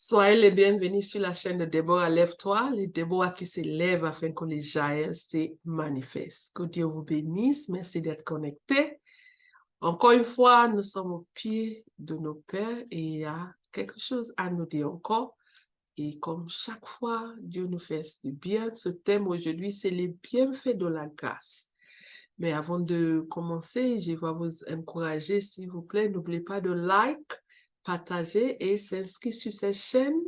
Soyez les bienvenus sur la chaîne de Déborah Lève-toi, les Déborah qui se lèvent afin que les Jaël se manifestent. Que Dieu vous bénisse, merci d'être connectés. Encore une fois, nous sommes au pied de nos pères et il y a quelque chose à nous dire encore. Et comme chaque fois, Dieu nous fait du bien. Ce thème aujourd'hui, c'est les bienfaits de la grâce. Mais avant de commencer, je vais vous encourager, s'il vous plaît, n'oubliez pas de like, partager et s'inscrire sur cette chaîne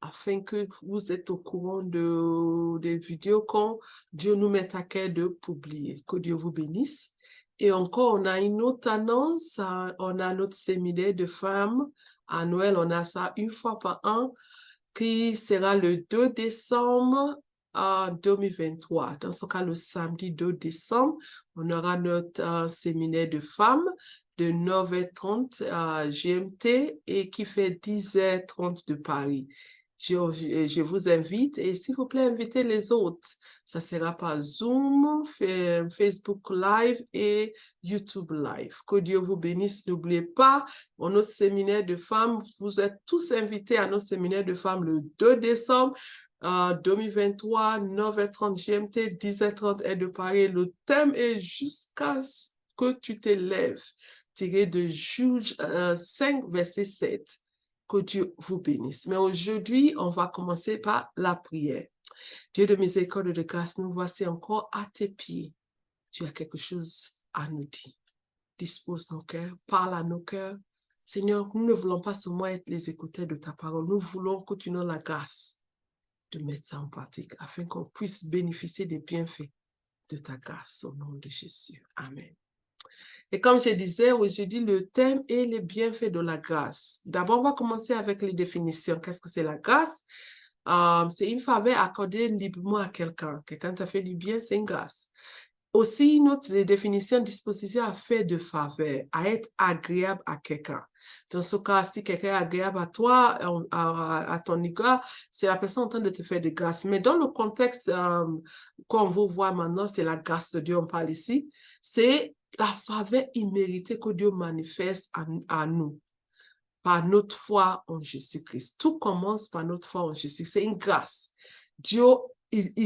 afin que vous êtes au courant des vidéos quand Dieu nous met à cœur de publier. Que Dieu vous bénisse. Et encore, on a une autre annonce, on a notre séminaire de femmes à Noël, on a ça une fois par an qui sera le 2 décembre 2023. Dans ce cas, le samedi 2 décembre, on aura notre séminaire de femmes de 9h30 GMT et qui fait 10h30 de Paris. Je vous invite et s'il vous plaît, invitez les autres. Ça sera par Zoom, Facebook Live et YouTube Live. Que Dieu vous bénisse. N'oubliez pas, notre séminaire de femmes, vous êtes tous invités à notre séminaire de femmes le 2 décembre 2023, 9h30 GMT, 10h30 heure de Paris. Le thème est jusqu'à ce que tu te lèves, tiré de Juge 5, verset 7. Que Dieu vous bénisse. Mais aujourd'hui, on va commencer par la prière. Dieu de miséricorde et de grâce, nous voici encore à tes pieds. Tu as quelque chose à nous dire. Dispose nos cœurs, parle à nos cœurs. Seigneur, nous ne voulons pas seulement être les écouteurs de ta parole. Nous voulons que tu nous la grâce de mettre ça en pratique afin qu'on puisse bénéficier des bienfaits de ta grâce au nom de Jésus. Amen. Et comme je disais, aujourd'hui, le thème est les bienfaits de la grâce. D'abord, on va commencer avec les définitions. Qu'est-ce que c'est la grâce? C'est une faveur accordée librement à quelqu'un. Quelqu'un t'a fait du bien, c'est une grâce. Aussi, une autre définition, disposition à faire de faveur, à être agréable à quelqu'un. Dans ce cas, si quelqu'un est agréable à toi, à ton égard, c'est la personne en train de te faire de grâce. Mais dans le contexte qu'on vous voit maintenant, c'est la grâce de Dieu, on parle ici, c'est la faveur imméritée que Dieu manifeste à nous par notre foi en Jésus-Christ. Tout commence par notre foi en Jésus. C'est une grâce. Dieu,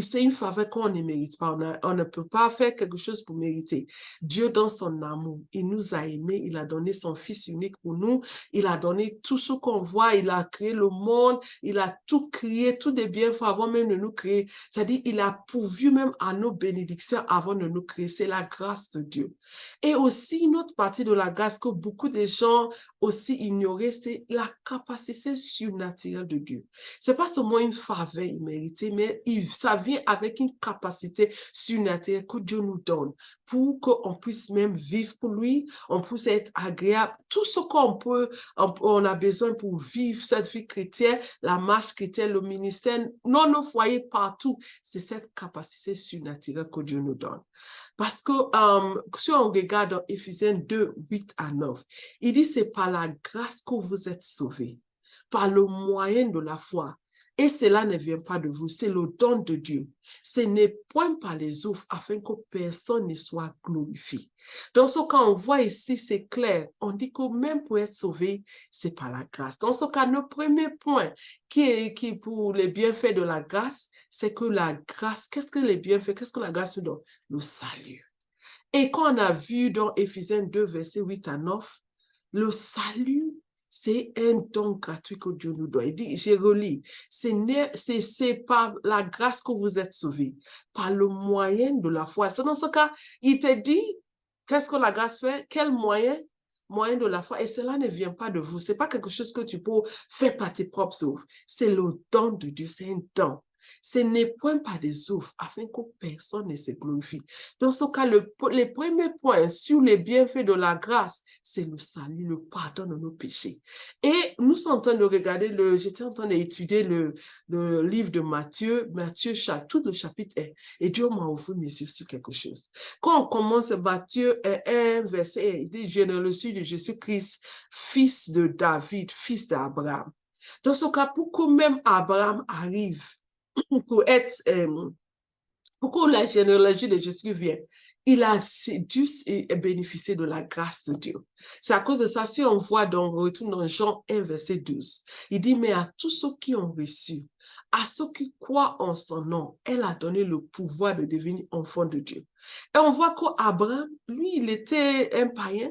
c'est une faveur qu'on ne mérite pas. On ne peut pas faire quelque chose pour mériter. Dieu, dans son amour, il nous a aimés. Il a donné son Fils unique pour nous. Il a donné tout ce qu'on voit. Il a créé le monde. Il a tout créé, tout des bienfaits avant même de nous créer. C'est-à-dire, il a pourvu même à nos bénédictions avant de nous créer. C'est la grâce de Dieu. Et aussi, une autre partie de la grâce que beaucoup de gens aussi ignorer, c'est la capacité surnaturelle de Dieu. C'est pas seulement une faveur imméritée, mais ça vient avec une capacité surnaturelle que Dieu nous donne pour qu'on puisse même vivre pour lui, on puisse être agréable. Tout ce qu'on peut, on a besoin pour vivre cette vie chrétienne, la marche chrétienne, le ministère, dans nos foyers partout, c'est cette capacité surnaturelle que Dieu nous donne. Parce que si on regarde dans Éphésiens 2, 8 à 9, il dit c'est par la grâce que vous êtes sauvés, par le moyen de la foi. Et cela ne vient pas de vous, c'est le don de Dieu. Ce n'est point par les œuvres afin que personne ne soit glorifié. Dans ce cas, on voit ici, c'est clair. On dit que même pour être sauvé, c'est par la grâce. Dans ce cas, le premier point qui est pour les bienfaits de la grâce, c'est que la grâce, qu'est-ce que les bienfaits, qu'est-ce que la grâce nous donne? Le salut. Et quand on a vu dans Éphésiens 2, versets 8 à 9, le salut, c'est un don gratuit que Dieu nous donne. Il dit, je relis, c'est par la grâce que vous êtes sauvés, par le moyen de la foi. Dans ce cas, il te dit, qu'est-ce que la grâce fait? Quel moyen? Moyen de la foi. Et cela ne vient pas de vous. Ce n'est pas quelque chose que tu peux faire par tes propres œuvres. C'est le don de Dieu, c'est un don. Ce n'est point par des œuvres, afin que personne ne se glorifie. Dans ce cas, les premiers points sur les bienfaits de la grâce, c'est le salut, le pardon de nos péchés. Et nous sommes en train de regarder, j'étais en train d'étudier le livre de Matthieu, tout le chapitre 1. Et Dieu m'a ouvert mes yeux sur quelque chose. Quand on commence Matthieu 1, verset 1, il dit, je ne le suis de Jésus-Christ, fils de David, fils d'Abraham. Dans ce cas, pour que même Abraham arrive, pour être Pourquoi la généalogie de Jésus vient? Il a dû bénéficier de la grâce de Dieu. C'est à cause de ça, si on voit on retourne dans Jean 1, verset 12, il dit, mais à tous ceux qui ont reçu, à ceux qui croient en son nom, elle a donné le pouvoir de devenir enfant de Dieu. Et on voit qu'Abraham, lui, il était un païen,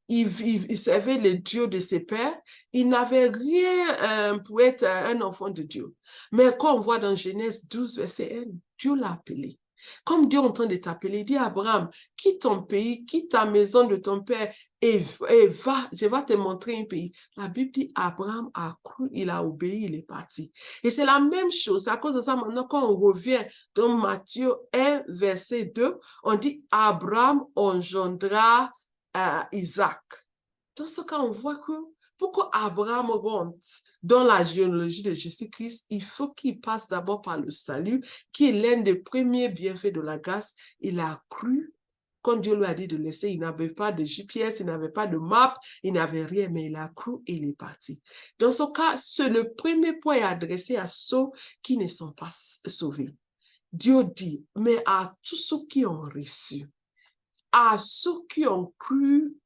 il servait le Dieu de ses pères, il n'avait rien pour être un enfant de Dieu. Mais quand on voit dans Genèse 12, verset 1, Dieu l'a appelé. Comme Dieu est en train de t'appeler, il dit à Abraham, quitte ton pays, quitte ta maison de ton père et va, je vais te montrer un pays. La Bible dit, Abraham a cru, il a obéi, il est parti. Et c'est la même chose. À cause de ça, maintenant, quand on revient dans Matthieu 1, verset 2, on dit, Abraham engendra Isaac. Dans ce cas, on voit que pour qu'Abraham rentre dans la généalogie de Jésus-Christ, il faut qu'il passe d'abord par le salut, qui est l'un des premiers bienfaits de la grâce. Il a cru, quand Dieu lui a dit de laisser, il n'avait pas de GPS, il n'avait pas de map, il n'avait rien, mais il a cru et il est parti. Dans ce cas, le premier point est adressé à ceux qui ne sont pas sauvés. Dieu dit, mais à tous ceux qui ont reçu, à ceux qui ont cru,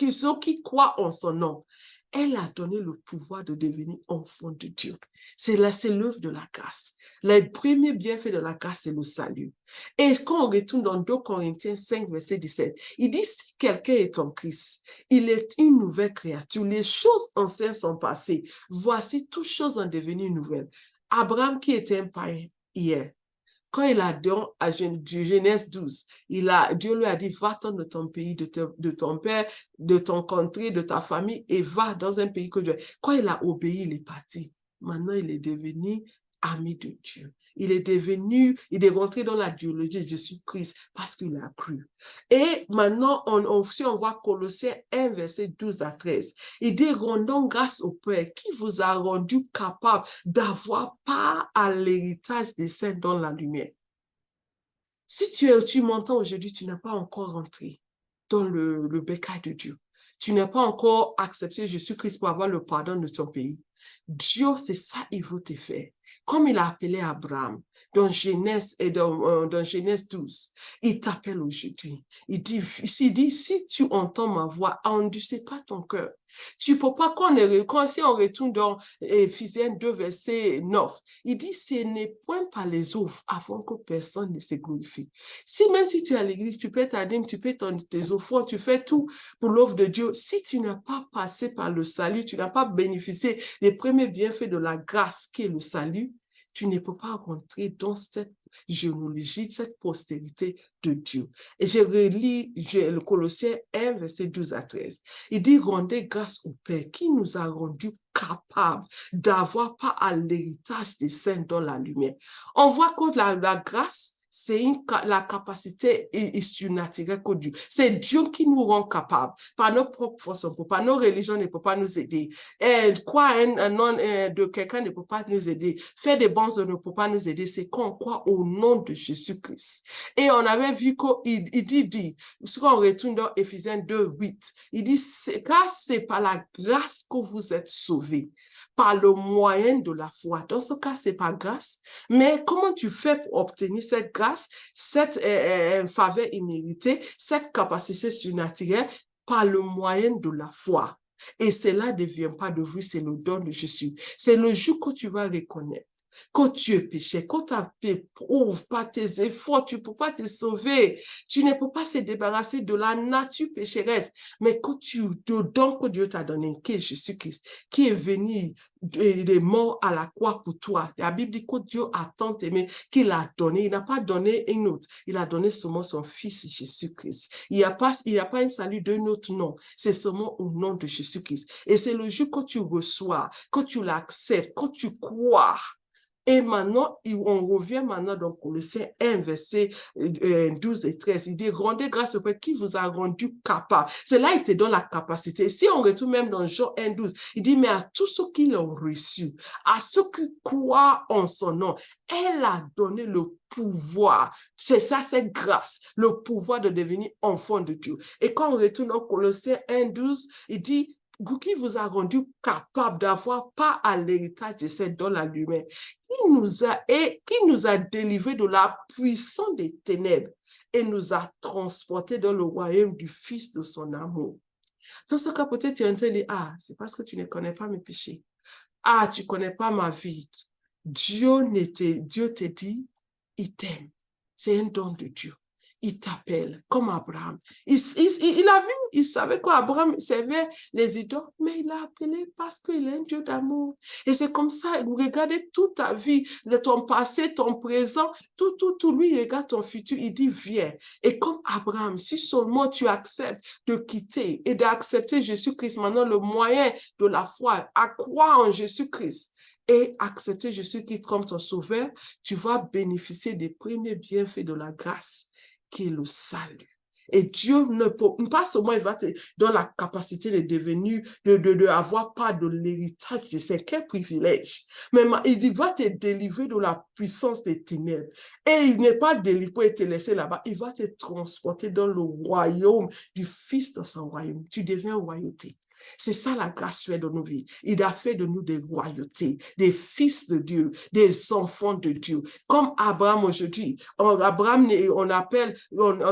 ceux qui croient en son nom, elle a donné le pouvoir de devenir enfant de Dieu. C'est l'œuvre de la grâce. Le premier bienfait de la grâce, c'est le salut. Et quand on retourne dans 2 Corinthiens 5, verset 17, il dit, si quelqu'un est en Christ, il est une nouvelle créature. Les choses anciennes sont passées. Voici, toutes choses ont devenu nouvelles. Abraham, qui était un païen hier, quand il a dans Genèse 12, Dieu lui a dit, va-t'en de ton pays, de ton père, de ton country, de ta famille, et va dans un pays que Dieu. Quand il a obéi, il est parti. Maintenant, il est devenu ami de Dieu. Il est rentré dans la théologie de Jésus-Christ parce qu'il a cru. Et maintenant, si on voit Colossiens 1, verset 12 à 13, il dit, rendons grâce au Père qui vous a rendu capable d'avoir part à l'héritage des saints dans la lumière. Si tu m'entends aujourd'hui, tu n'as pas encore rentré dans le bécail de Dieu. Tu n'as pas encore accepté Jésus-Christ pour avoir le pardon de ton pays. Dieu, c'est ça, il veut te faire. Comme il a appelé Abraham dans Genèse, dans Genèse 12, il t'appelle aujourd'hui. Il dit, si tu entends ma voix, endurcis pas ton cœur. Tu peux pas, si on retourne dans Éphésiens 2, verset 9, il dit, ce n'est point par les œuvres avant que personne ne se glorifie. Même si tu es à l'église, tu peux t'aider, tu peux tes offrandes, tu fais tout pour l'œuvre de Dieu. Si tu n'as pas passé par le salut, tu n'as pas bénéficié des premiers bienfaits de la grâce qui est le salut, tu ne peux pas rentrer dans cette généalogie, cette postérité de Dieu. Et je relis le Colossiens 1, verset 12 à 13. Il dit, rendez grâce au Père qui nous a rendus capables d'avoir part à l'héritage des saints dans la lumière. On voit que la grâce, c'est la capacité surnaturelle que Dieu. C'est Dieu qui nous rend capables. Par nos propres forces, par nos religions ne peut pas nous aider. Quoi un nom de quelqu'un ne peut pas nous aider. Faire des bons œuvres ne peut pas nous aider. C'est qu'on croit au nom de Jésus-Christ. Et on avait vu qu'il dit, si on retourne dans Éphésiens 2, 8, il dit, car c'est par la grâce que vous êtes sauvés, par le moyen de la foi. Dans ce cas, c'est pas grâce. Mais comment tu fais pour obtenir cette grâce, cette faveur imméritée, cette capacité surnaturelle? Par le moyen de la foi. Et cela ne vient pas de vous, c'est le don de Jésus. C'est le jour que tu vas reconnaître quand tu es péché, quand tu n'éprouves pas tes efforts, tu ne peux pas te sauver. Tu ne peux pas se débarrasser de la nature pécheresse. Mais quand le don que Dieu t'a donné, qui est Jésus-Christ, qui est venu, il est mort à la croix pour toi. La Bible dit que Dieu a tant aimé qu'il a donné. Il n'a pas donné une autre. Il a donné seulement son Fils Jésus-Christ. Il n'y a pas un salut d'un autre nom. C'est seulement au nom de Jésus-Christ. Et c'est le jour que tu reçois, que tu l'acceptes, que tu crois. Et maintenant, on revient maintenant dans Colossiens 1, verset 12 et 13. Il dit, rendez grâce au Père qui vous a rendu capable. C'est là, il te donne la capacité. Si on retourne même dans Jean 1, 12, il dit, mais à tous ceux qui l'ont reçu, à ceux qui croient en son nom, elle a donné le pouvoir. C'est ça, cette grâce, le pouvoir de devenir enfant de Dieu. Et quand on retourne dans Colossiens 1, 12, il dit, qui vous a rendu capable d'avoir part à l'héritage de cette dans la lumière, qui nous a délivrés de la puissance des ténèbres et nous a transportés dans le royaume du Fils de son amour. Dans ce cas, peut-être tu es en train de dire, ah, c'est parce que tu ne connais pas mes péchés. Ah, tu ne connais pas ma vie. Dieu te dit, il t'aime. C'est un don de Dieu. Il t'appelle comme Abraham. Il a vu, il savait qu'Abraham servait les idoles, mais il l'a appelé parce qu'il est un Dieu d'amour. Et c'est comme ça, regardez toute ta vie, ton passé, ton présent, tout, lui, regarde ton futur, il dit, viens. Et comme Abraham, si seulement tu acceptes de quitter et d'accepter Jésus-Christ, maintenant le moyen de la foi, à croire en Jésus-Christ, et accepter Jésus-Christ comme ton sauveur, tu vas bénéficier des premiers bienfaits de la grâce, qui est le salut. Et Dieu ne peut pas seulement, il va te donner la capacité de devenir, de avoir part de l'héritage de ces quel privilège. Mais il va te délivrer de la puissance des ténèbres. Et il n'est pas délivré pour te laisser là-bas. Il va te transporter dans le royaume du Fils de son royaume. Tu deviens royauté. C'est ça la grâce fait de nos vies. Il a fait de nous des royautés, des fils de Dieu, des enfants de Dieu. Comme Abraham aujourd'hui. Abraham, on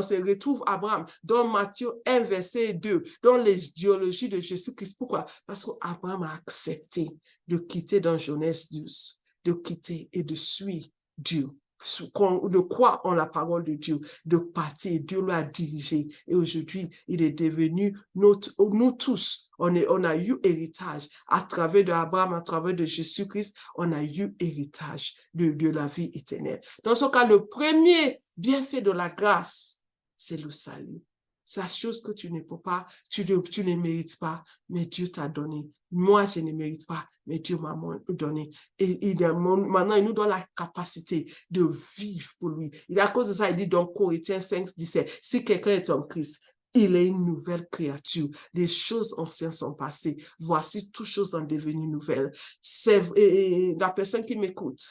se retrouve Abraham dans Matthieu 1, verset 2, dans les idéologies de Jésus-Christ. Pourquoi? Parce qu'Abraham a accepté de quitter dans Genèse 12, de quitter et de suivre Dieu. De croire en la parole de Dieu, de partir, Dieu l'a dirigé. Et aujourd'hui, il est devenu nous tous. On a eu héritage à travers d'Abraham, à travers de Jésus-Christ, on a eu héritage de la vie éternelle. Dans ce cas, le premier bienfait de la grâce, c'est le salut. C'est la chose que tu ne peux pas, tu ne mérites pas, mais Dieu t'a donné. Moi, je ne mérite pas, mais Dieu m'a donné. Et maintenant, il nous donne la capacité de vivre pour lui. Et à cause de ça, il dit dans Corinthiens 5, 17, si quelqu'un est en Christ, il est une nouvelle créature. Les choses anciennes sont passées. Voici toutes choses sont devenues nouvelles. La personne qui m'écoute,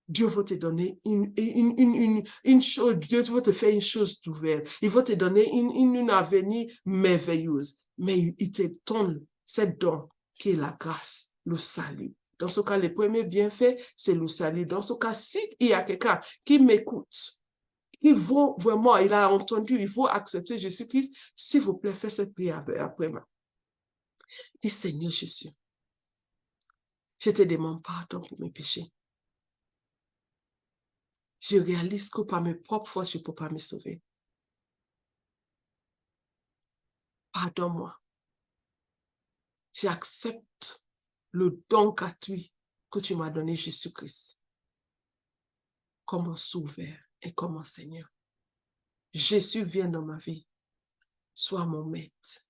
Dieu va te donner une chose, Dieu va te faire une chose nouvelle. Il va te donner une avenir merveilleuse. Mais il te donne cette don qui est la grâce, le salut. Dans ce cas, le premier bienfait, c'est le salut. Dans ce cas, s'il y a quelqu'un qui m'écoute, il faut vraiment, il a entendu, il faut accepter Jésus-Christ, s'il vous plaît, faites cette prière après moi. Dis, Seigneur Jésus, je te demande pardon pour mes péchés. Je réalise que par mes propres forces, je ne peux pas me sauver. Pardonne-moi. J'accepte le don gratuit que tu m'as donné, Jésus-Christ, comme un sauveur et comme un Seigneur. Jésus vient dans ma vie. Sois mon maître.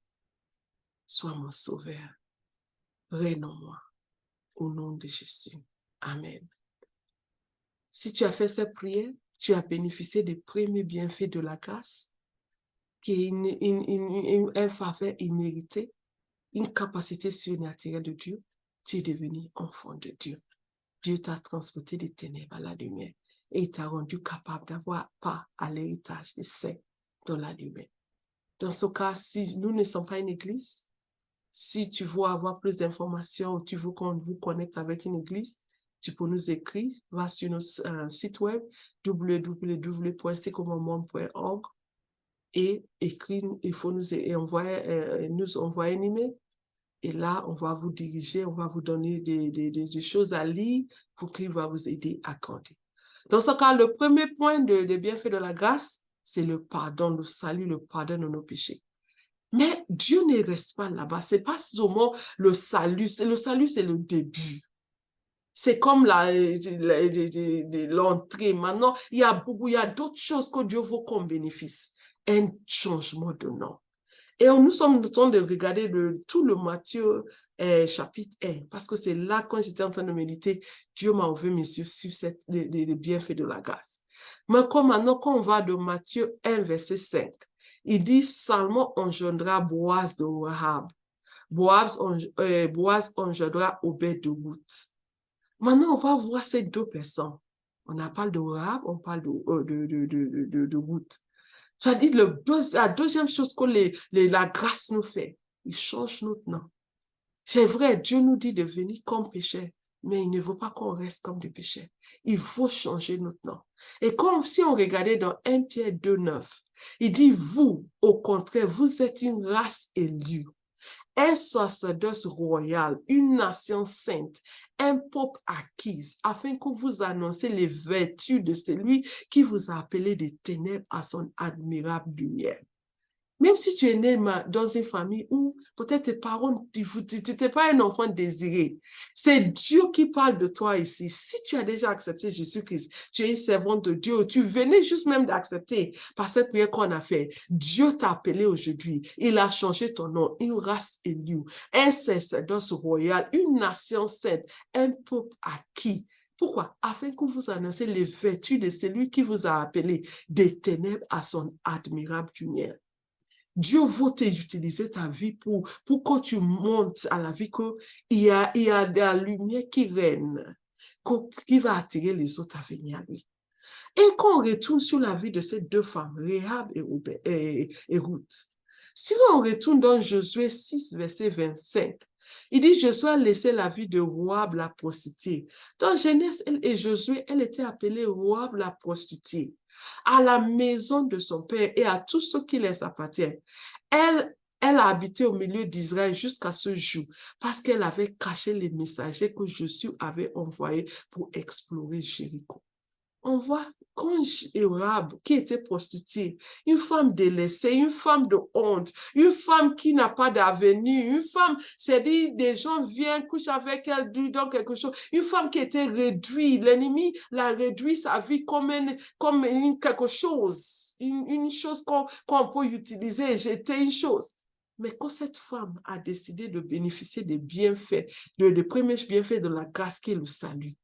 Sois mon sauveur. Règne en moi. Au nom de Jésus. Amen. Si tu as fait cette prière, tu as bénéficié des premiers bienfaits de la grâce, qui est un faveur immérité, une capacité surnaturelle de Dieu. Tu es devenu enfant de Dieu. Dieu t'a transporté des ténèbres à la lumière et il t'a rendu capable d'avoir part à l'héritage des saints dans la lumière. Dans ce cas, si nous ne sommes pas une église, si tu veux avoir plus d'informations ou tu veux qu'on vous connecte avec une église, tu peux nous écrire, va sur notre site web www.secomomonde.org et écrire, il faut nous envoyer un email. Et là, on va vous diriger, on va vous donner des choses à lire pour qu'il va vous aider à grandir. Dans ce cas, le premier point de bienfait de la grâce, c'est le pardon, le salut, le pardon de nos péchés. Mais Dieu ne reste pas là-bas. C'est pas seulement le salut. Le salut, c'est le début. C'est comme l'entrée. Maintenant, il y a d'autres choses que Dieu veut qu'on bénéficie. Un changement de nom. Et nous sommes en train de regarder tout le Matthieu chapitre 1, parce que c'est là, quand j'étais en train de méditer, Dieu m'a ouvert mes yeux sur les bienfaits de la grâce. Mais comme maintenant, quand on va de Matthieu 1, verset 5, il dit, Salmon engendra Boaz de Rahab. Boaz engendra Obed de Ruth. Maintenant, on va voir ces deux personnes. On parle de Rahab, on parle de Ruth. C'est-à-dire, la deuxième chose que la grâce nous fait, il change notre nom. C'est vrai, Dieu nous dit de venir comme pécheurs, mais il ne veut pas qu'on reste comme des pécheurs. Il faut changer notre nom. Et comme si on regardait dans 1 Pierre 2,9, il dit, vous, au contraire, vous êtes une race élue, un sacerdoce royal, une nation sainte, un peuple acquis, afin que vous annoncez les vertus de celui qui vous a appelé des ténèbres à son admirable lumière. Même si tu es né dans une famille où peut-être tes parents, tu n'étais pas un enfant désiré, c'est Dieu qui parle de toi ici. Si tu as déjà accepté Jésus-Christ, tu es une servante de Dieu, tu venais juste même d'accepter par cette prière qu'on a fait. Dieu t'a appelé aujourd'hui. Il a changé ton nom, une race élue, un sacerdoce royal, une nation sainte, un peuple acquis. Pourquoi? Afin que vous annoncez les vertus de celui qui vous a appelé des ténèbres à son admirable lumière. Dieu veut utiliser ta vie pour que tu montes à la vie, qu'il y a de la lumière qui règne, qui va attirer les autres à venir à lui. Et quand on retourne sur la vie de ces deux femmes, Rahab et Ruth, si on retourne dans Josué 6, verset 25, il dit, Josué a laissé la vie de Rahab la prostituée. Dans Genèse et Josué, elle était appelée Rahab la prostituée. À la maison de son père et à tous ceux qui les appartiennent. Elle a habité au milieu d'Israël jusqu'à ce jour parce qu'elle avait caché les messagers que Josué avait envoyés pour explorer Jéricho. On voit quand Rahab, qui était prostituée, une femme délaissée, une femme de honte, une femme qui n'a pas d'avenir, une femme, c'est-à-dire des gens viennent, couchent avec elle, lui donnent quelque chose, une femme qui était réduite, l'ennemi l'a réduit sa vie comme quelque chose, une chose qu'on peut utiliser et jeter une chose. Mais quand cette femme a décidé de bénéficier des bienfaits, des premiers bienfaits de la grâce qui est le salut,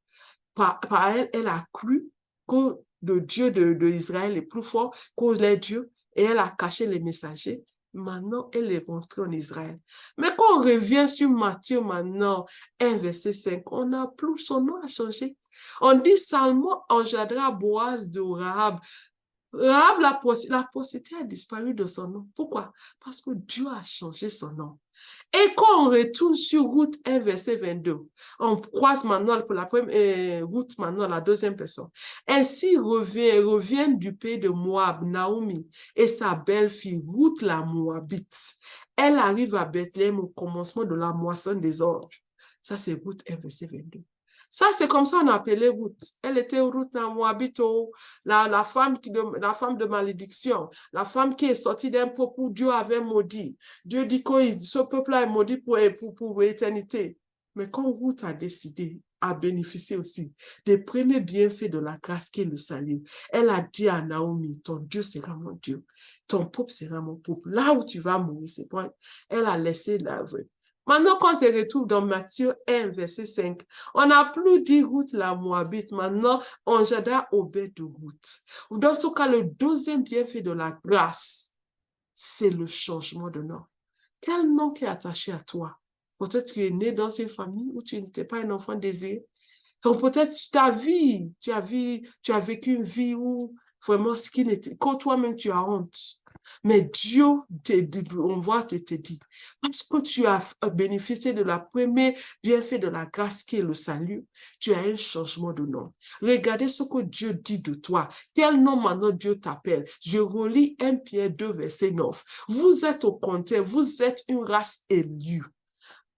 par elle, elle a cru que le Dieu d'Israël est plus fort que les dieux et elle a caché les messagers. Maintenant, elle est rentrée en Israël. Mais quand on revient sur Matthieu maintenant, 1 verset 5, on n'a plus, son nom a changé. On dit Salmon engendra Boaz de Rahab. Rahab, la prostituée a disparu de son nom. Pourquoi? Parce que Dieu a changé son nom. Et quand on retourne sur Ruth 1, verset 22, on croise maintenant pour la première, Ruth maintenant, la deuxième personne. Ainsi reviennent du pays de Moab, Naomi et sa belle-fille, Ruth la Moabite. Elle arrive à Bethléem au commencement de la moisson des orges. Ça, c'est Ruth 1, verset 22. Ça, c'est comme ça on appelait Ruth. Elle était Ruth la Moabite, la femme de malédiction, la femme qui est sortie d'un peuple où Dieu avait maudit. Dieu dit que ce peuple-là est maudit pour l'éternité. Mais quand Ruth a décidé à bénéficier aussi des premiers bienfaits de la grâce qui est le salut, elle a dit à Naomi, ton Dieu sera mon Dieu, ton peuple sera mon peuple. Là où tu vas mourir, c'est point. Elle a laissé la vraie. Maintenant, quand on se retrouve dans Matthieu 1, verset 5, on n'a plus dit Ruth la Moabite. Maintenant, on jada Obed de Ruth. Dans ce cas, le deuxième bienfait de la grâce, c'est le changement de nom. Quel nom qui est attaché à toi? Peut-être que tu es né dans une famille où tu n'étais pas un enfant désiré. Donc peut-être ta vie, tu as vécu une vie où vraiment ce qui n'était, quand toi-même tu as honte. Mais Dieu, on voit, te dit, parce que tu as bénéficié de la première bienfait de la grâce qui est le salut, tu as un changement de nom. Regardez ce que Dieu dit de toi. Quel nom maintenant Dieu t'appelle? Je relis 1 Pierre 2, verset 9. Vous êtes au contraire, vous êtes une race élue.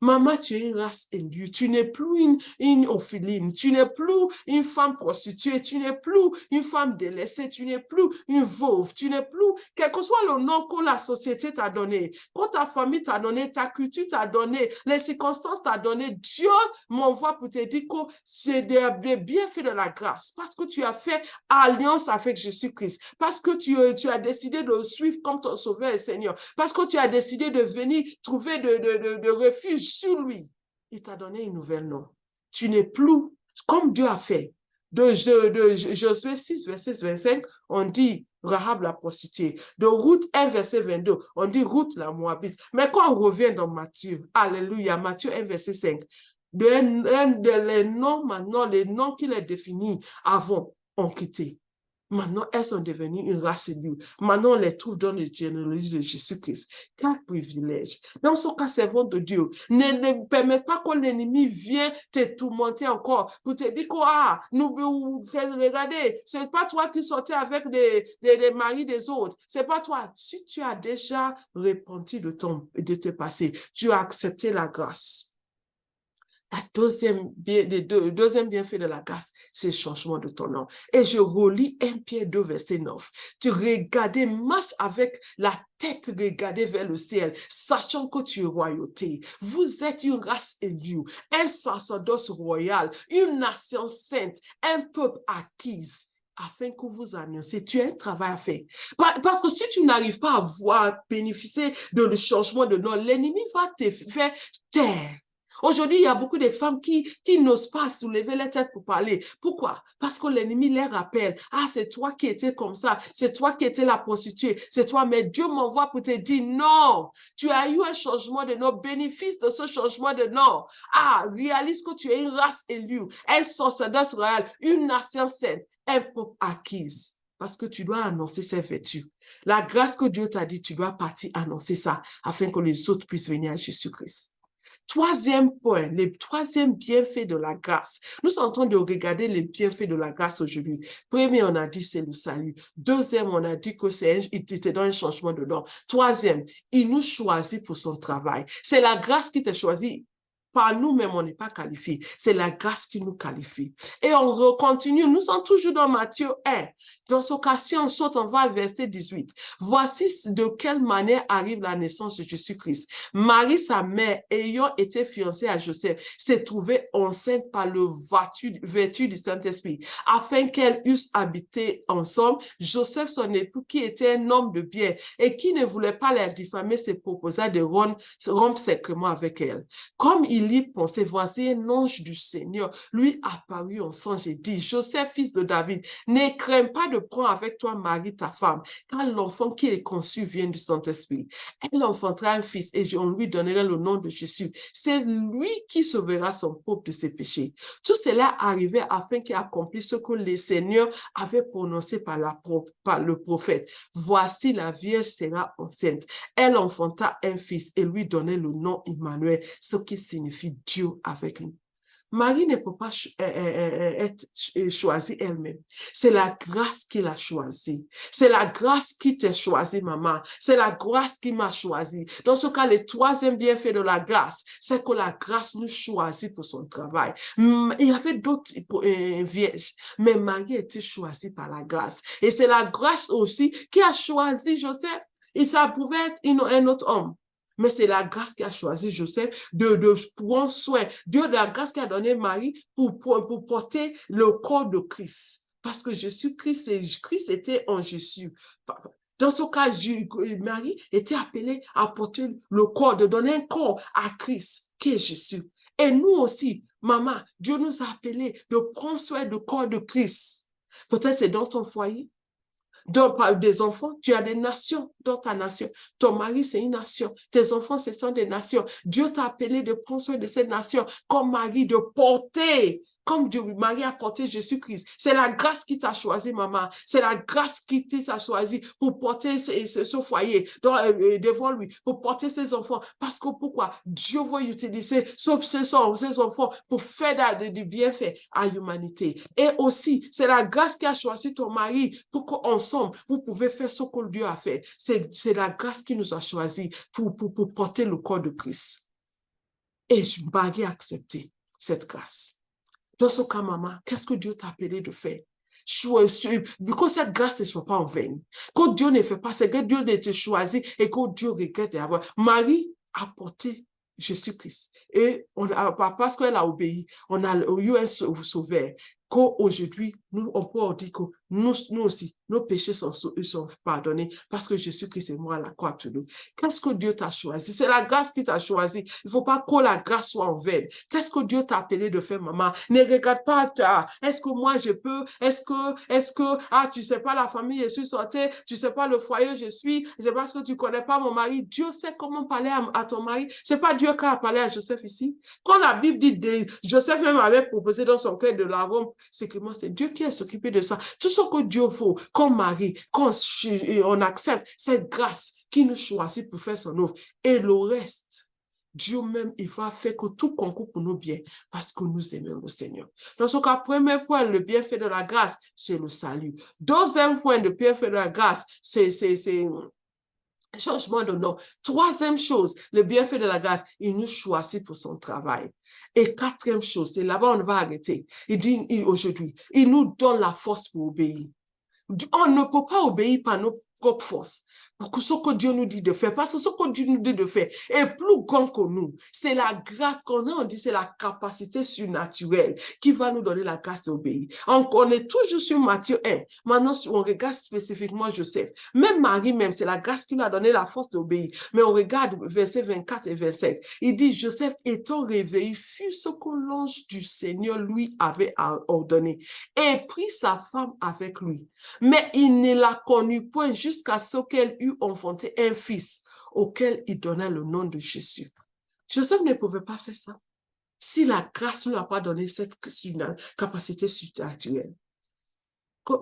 Maman, tu es une race élue. Tu n'es plus une orpheline. Tu n'es plus une femme prostituée. Tu n'es plus une femme délaissée. Tu n'es plus une veuve. Tu n'es plus, quel que soit le nom que la société t'a donné, que ta famille t'a donné, ta culture t'a donné, les circonstances t'a donné, Dieu m'envoie pour te dire que c'est des bienfaits de la grâce. Parce que tu as fait alliance avec Jésus-Christ. Parce que tu as décidé de le suivre comme ton sauveur et Seigneur. Parce que tu as décidé de venir trouver de refuge sur lui, il t'a donné une nouvelle nom. Tu n'es plus comme Dieu a fait. De Josué 6, verset 25, on dit Rahab la prostituée. De Ruth 1, verset 22, on dit Ruth la Moabite. Mais quand on revient dans Matthieu, alléluia, Matthieu 1, verset 5, les noms maintenant, les noms qu'il a définis avant, ont quitté. Maintenant, elles sont devenues une race élue. Maintenant, on les trouve dans les généalogies de Jésus-Christ. Quel privilège. Dans ce cas, servant de Dieu, ne permets pas que l'ennemi vienne te tourmenter encore pour te dire que, regardez, c'est pas toi qui sortais avec les maris des autres. C'est pas toi. Si tu as déjà repenti de tes passés, tu as accepté la grâce. Le deuxième bienfait de la grâce, c'est le changement de ton nom. Et je relis 1 Pierre 2, verset 9. Tu regardais, marche avec la tête regardée vers le ciel, sachant que tu es royauté. Vous êtes une race élue, un sacerdoce royal, une nation sainte, un peuple acquise, afin que vous annonciez, tu as un travail à faire. Parce que si tu n'arrives pas à voir, bénéficier de le changement de nom, l'ennemi va te faire taire. Aujourd'hui, il y a beaucoup de femmes qui n'osent pas soulever la tête pour parler. Pourquoi? Parce que l'ennemi les rappelle. Ah, c'est toi qui étais comme ça. C'est toi qui étais la prostituée. C'est toi. Mais Dieu m'envoie pour te dire non. Tu as eu un changement de nom. Bénéfice de ce changement de nom. Ah, réalise que tu es une race élue, un sacerdoce royal, une nation sainte, un peuple acquise. Parce que tu dois annoncer ses vertus. La grâce que Dieu t'a dit, tu dois partir annoncer ça afin que les autres puissent venir à Jésus-Christ. Troisième point, le troisième bienfait de la grâce. Nous sommes en train de regarder les bienfaits de la grâce aujourd'hui. Premier, on a dit c'est le salut. Deuxième, on a dit que il te donne un changement de nom. Troisième, il nous choisit pour son travail. C'est la grâce qui te choisit. Par nous-mêmes, on n'est pas qualifié. C'est la grâce qui nous qualifie. Et on continue. Nous sommes toujours dans Matthieu 1. Dans ce cas-ci, on saute, on va à verset 18. Voici de quelle manière arrive la naissance de Jésus-Christ. Marie, sa mère, ayant été fiancée à Joseph, s'est trouvée enceinte par le vertu du Saint-Esprit, afin qu'elles eussent habité ensemble. Joseph, son époux, qui était un homme de bien et qui ne voulait pas la diffamer, se proposa de rompre secrètement avec elle. Comme il y pensait, voici un ange du Seigneur lui apparut en songe et dit, Joseph, fils de David, ne crains pas de prendre avec toi Marie, ta femme, car l'enfant qui est conçu vient du Saint-Esprit. Elle enfantera un fils et on lui donnera le nom de Jésus. C'est lui qui sauvera son peuple de ses péchés. Tout cela arrivait afin qu'il accomplisse ce que le Seigneur avait prononcé par le prophète. Voici la Vierge sera enceinte. Elle enfanta un fils et lui donnait le nom Emmanuel, ce qui signifie Dieu avec nous. Marie ne peut pas être choisie elle-même. C'est la grâce qui l'a choisie. C'est la grâce qui t'a choisi, maman. C'est la grâce qui m'a choisi. Dans ce cas, le troisième bienfait de la grâce, c'est que la grâce nous choisit pour son travail. Il y avait d'autres vierges, mais Marie a été choisie par la grâce. Et c'est la grâce aussi qui a choisi Joseph. Et ça pouvait être un autre homme. Mais c'est la grâce qui a choisi Joseph de prendre soin. Dieu de la grâce qui a donné Marie pour porter le corps de Christ. Parce que Christ était en Jésus. Dans ce cas, Marie était appelée à porter le corps, de donner un corps à Christ, qui est Jésus. Et nous aussi, maman, Dieu nous a appelés de prendre soin du corps de Christ. Peut-être c'est dans ton foyer. Donc, des enfants, tu as des nations dans ta nation. Ton mari, c'est une nation. Tes enfants, ce sont des nations. Dieu t'a appelé de prendre soin de cette nation comme mari, de porter, comme Marie a porté Jésus-Christ. C'est la grâce qui t'a choisi, maman. C'est la grâce qui t'a choisi pour porter ce foyer devant lui, pour porter ses enfants. Parce que pourquoi? Dieu veut utiliser ses enfants pour faire du bienfait à l'humanité. Et aussi, c'est la grâce qui a choisi ton mari pour qu'ensemble, vous pouvez faire ce que Dieu a fait. C'est la grâce qui nous a choisi pour porter le corps de Christ. Et Marie a accepté cette grâce. Dans ce cas, maman, qu'est-ce que Dieu t'a appelé de faire? Que cette grâce ne soit pas en vain. Que Dieu ne fait pas, c'est que Dieu te choisit et que Dieu regrette d'avoir. Marie a porté Jésus-Christ. Et parce qu'elle a obéi, on a eu un sauveur. Qu'aujourd'hui, on peut dire que nous aussi, nos péchés sont pardonnés parce que Jésus-Christ est mort à la croix pour nous. Qu'est-ce que Dieu t'a choisi? C'est la grâce qui t'a choisi. Il ne faut pas que la grâce soit en vain. Qu'est-ce que Dieu t'a appelé de faire, maman? Ne regarde pas, est-ce que moi je peux? Est-ce que, tu sais pas la famille, je suis sortie, tu sais pas le foyer, je suis, c'est parce que tu connais pas mon mari. Dieu sait comment parler à ton mari. C'est pas Dieu qui a parlé à Joseph ici. Quand la Bible dit, Joseph même avait proposé dans son cœur de la rompre, sécurement, c'est Dieu qui est s'occuper de ça. Tout ce que Dieu veut, comme mari, quand on accepte cette grâce qui nous choisit pour faire son œuvre. Et le reste, Dieu même, il va faire que tout concourt pour nos biens parce que nous aimons le Seigneur. Dans ce cas, premier point, le bienfait de la grâce, c'est le salut. Deuxième point, le bienfait de la grâce, c'est changement de nom. Troisième chose, le bienfait de la grâce, il nous choisit pour son travail. Et quatrième chose, c'est là-bas on va arrêter. Il dit aujourd'hui, il nous donne la force pour obéir. On ne peut pas obéir par nos propres forces. Pour ce que Dieu nous dit de faire, parce que ce que Dieu nous dit de faire est plus grand que nous. C'est la grâce qu'on a, on dit, c'est la capacité surnaturelle qui va nous donner la grâce d'obéir. On est toujours sur Matthieu 1. Maintenant, on regarde spécifiquement Joseph. Même Marie, même, c'est la grâce qui lui a donné la force d'obéir. Mais on regarde versets 24 et 27. Il dit, Joseph étant réveillé, fut ce que l'ange du Seigneur lui avait ordonné et prit sa femme avec lui. Mais il ne la connut point jusqu'à ce qu'elle eût enfanté un fils auquel il donna le nom de Jésus. Joseph ne pouvait pas faire ça si la grâce ne lui a pas donné cette capacité surnaturelle.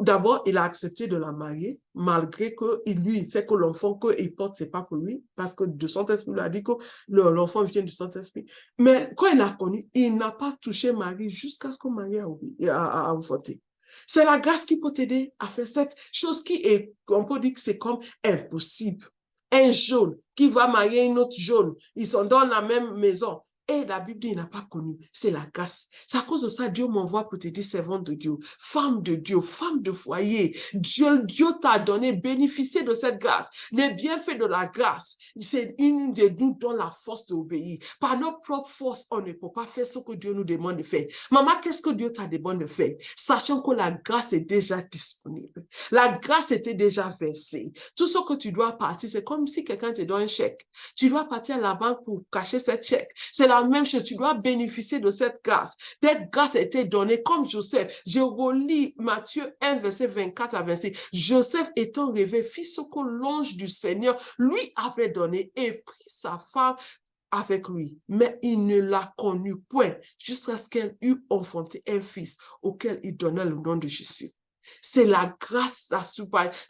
D'abord, il a accepté de la marier, malgré qu'il lui fait que l'enfant qu'il porte, c'est pas pour lui, parce que de Saint-Esprit lui a dit que l'enfant vient du Saint-Esprit. Mais quand il l'a connu, il n'a pas touché Marie jusqu'à ce que Marie a enfanté. C'est la grâce qui peut t'aider à faire cette chose qui est, on peut dire que c'est comme impossible. Un jaune qui va marier une autre jaune, ils sont dans la même maison. Et la Bible dit, il n'a pas connu. C'est la grâce. C'est à cause de ça, Dieu m'envoie pour te dire, servante de Dieu, femme de foyer. Dieu t'a donné, bénéficier de cette grâce. Les bienfaits de la grâce, c'est une de nous donne la force d'obéir. Par nos propres forces, on ne peut pas faire ce que Dieu nous demande de faire. Maman, qu'est-ce que Dieu t'a demandé de faire? Sachant que la grâce est déjà disponible. La grâce était déjà versée. Tout ce que tu dois partir, c'est comme si quelqu'un te donne un chèque. Tu dois partir à la banque pour cacher cette chèque. C'est la même chose. Tu dois bénéficier de cette grâce. Cette grâce a été donnée comme Joseph. Je relis Matthieu 1, verset 24 à 26. Joseph étant réveillé, fit ce que l'ange du Seigneur lui avait donné et prit sa femme avec lui. Mais il ne l'a connue point jusqu'à ce qu'elle eût enfanté un fils auquel il donna le nom de Jésus. C'est la grâce,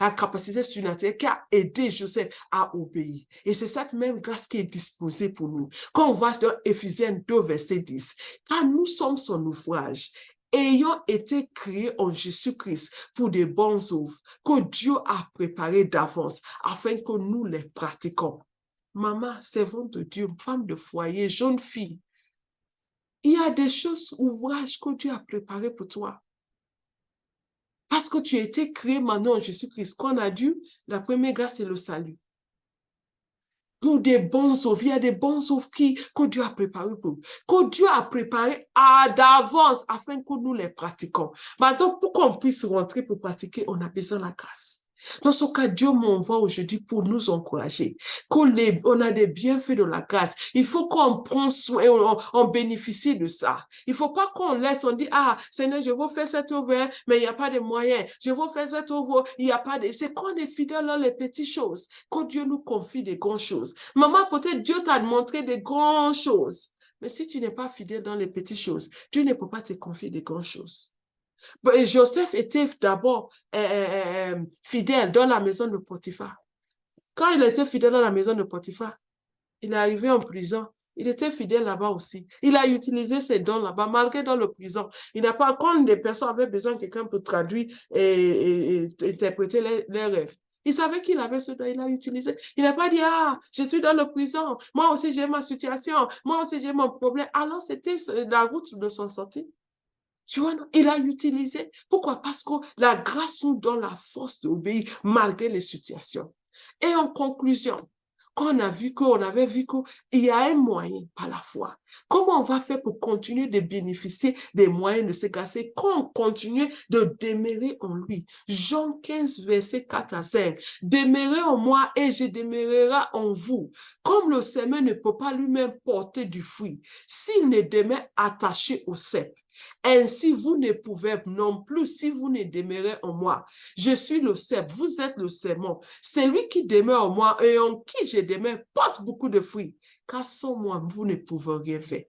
la capacité surnaturelle qui a aidé Joseph à obéir. Et c'est cette même grâce qui est disposée pour nous. Quand on voit dans Éphésiens 2, verset 10, car nous sommes son ouvrage, ayant été créés en Jésus-Christ pour des bonnes œuvres que Dieu a préparées d'avance afin que nous les pratiquons. Maman, servante de Dieu, femme de foyer, jeune fille, il y a des choses, ouvrages que Dieu a préparés pour toi. Parce que tu as été créé maintenant en Jésus-Christ. Qu'on a dit, la première grâce, c'est le salut. Pour des bons œuvres, il y a des bons œuvres que Dieu a préparées pour nous. Que Dieu a préparées d'avance afin que nous les pratiquons. Maintenant, pour qu'on puisse rentrer pour pratiquer, on a besoin de la grâce. Dans ce cas, Dieu m'envoie aujourd'hui pour nous encourager. On a des bienfaits de la grâce. Il faut qu'on prenne soin, on bénéficie de ça. Il ne faut pas qu'on laisse, on dit, ah, Seigneur, je veux faire cette œuvre, mais il n'y a pas de moyens. Je veux faire cette œuvre, il n'y a pas de... C'est qu'on est fidèle dans les petites choses, que Dieu nous confie des grandes choses. Maman, peut-être Dieu t'a montré des grandes choses. Mais si tu n'es pas fidèle dans les petites choses, Dieu ne peut pas te confier des grandes choses. Joseph était d'abord fidèle dans la maison de Potiphar. Quand il était fidèle dans la maison de Potiphar, il est arrivé en prison. Il était fidèle là-bas aussi. Il a utilisé ses dons là-bas, malgré dans le prison. Il n'a pas, quand des personnes avaient besoin de quelqu'un pour traduire et interpréter les rêves, il savait qu'il avait ce don, il l'a utilisé. Il n'a pas dit, ah, je suis dans le prison, moi aussi j'ai ma situation, moi aussi j'ai mon problème. Alors c'était la route de son sortie. Tu vois, il a utilisé. Pourquoi? Parce que la grâce nous donne la force d'obéir malgré les situations. Et en conclusion, quand on avait vu qu'il y a un moyen par la foi. Comment on va faire pour continuer de bénéficier des moyens de se grâce? Quand on continue de demeurer en lui. Jean 15, verset 4 à 5. Demeurez en moi et je demeurerai en vous. Comme le semeur ne peut pas lui-même porter du fruit, s'il ne demeure attaché au cep. Ainsi, vous ne pouvez non plus si vous ne demeurez en moi. Je suis le cep, vous êtes le sémon. Celui qui demeure en moi et en qui je demeure porte beaucoup de fruits. Car sans moi, vous ne pouvez rien faire.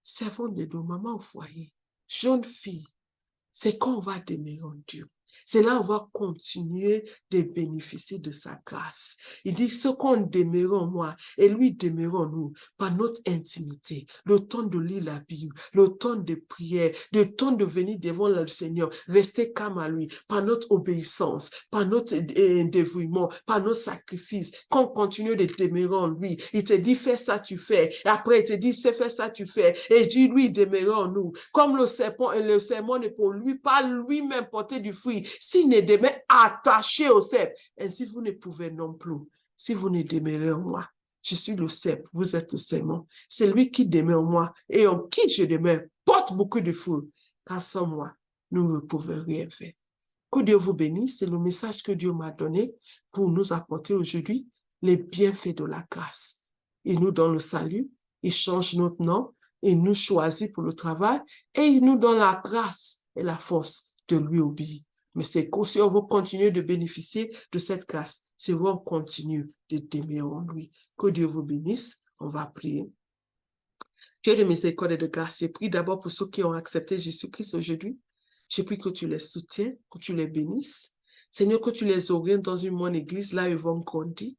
Servante de nos mamans au foyer, jeune fille, c'est quand on va demeurer en Dieu. C'est là on va continuer de bénéficier de sa grâce. Il dit, ce qu'on demeure en moi et lui demeure en nous par notre intimité, le temps de lire la Bible, le temps de prière, le temps de venir devant le Seigneur, rester calme à lui, par notre obéissance, par notre dévouement, par nos sacrifices, qu'on continue de demeurer en lui. Il te dit, fais ça, tu fais. Et après, il te dit, c'est fais ça, tu fais. Et dis, lui, demeure en nous. Comme le serpent n'est pour lui, pas lui-même porter du fruit. S'il ne demeure attaché au cep, ainsi vous ne pouvez non plus. Si vous ne demeurez en moi, je suis le cep, vous êtes le serment. C'est lui qui demeure en moi et en qui je demeure porte beaucoup de fruits. Car sans moi, nous ne pouvons rien faire. Que Dieu vous bénisse. C'est le message que Dieu m'a donné pour nous apporter aujourd'hui les bienfaits de la grâce. Il nous donne le salut, il change notre nom, il nous choisit pour le travail et il nous donne la grâce et la force de lui obéir. Mais c'est que si on veut continuer de bénéficier de cette grâce, c'est on continue de demeurer en lui. Que Dieu vous bénisse. On va prier. Dieu de miséricorde et de grâce, j'ai prie d'abord pour ceux qui ont accepté Jésus-Christ aujourd'hui. Je prie que tu les soutiens, que tu les bénisses. Seigneur, que tu les orientes dans une bonne église, là où ils vont grandir.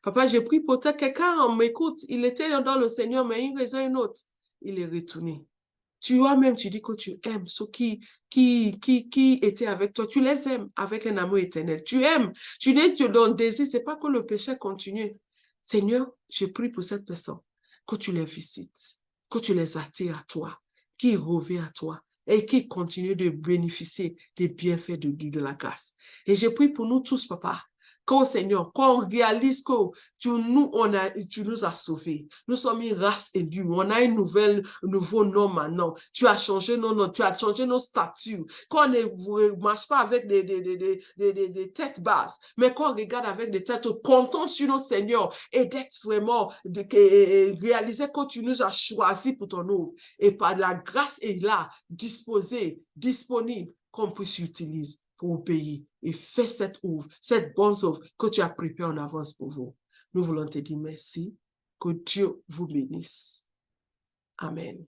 Papa, je prie pour quelqu'un m'écoute. Il était dans le Seigneur, mais une raison ou une autre, il est retourné. Toi-même, tu dis que tu aimes ceux qui étaient avec toi. Tu les aimes avec un amour éternel. Tu aimes. Tu dis, tu donnes désir. C'est pas que le péché continue. Seigneur, je prie pour cette personne, que tu les visites, que tu les attires à toi, qu'ils reviennent à toi et qu'ils continuent de bénéficier des bienfaits de la grâce. Et je prie pour nous tous, papa, qu'au Seigneur, quand on réalise que tu nous as sauvés, nous sommes une race élue, on a un nouveau nom maintenant, tu as changé nos noms, tu as changé nos statuts, qu'on ne marche pas avec des têtes basses, mais qu'on regarde avec des têtes comptant sur notre Seigneur et d'être vraiment, réaliser que tu nous as choisis pour ton œuvre et par la grâce est là, disposée, disponible, qu'on puisse utiliser pour obéir et faire cette œuvre, cette bonne œuvre que tu as préparée en avance pour vous. Nous voulons te dire merci, que Dieu vous bénisse. Amen.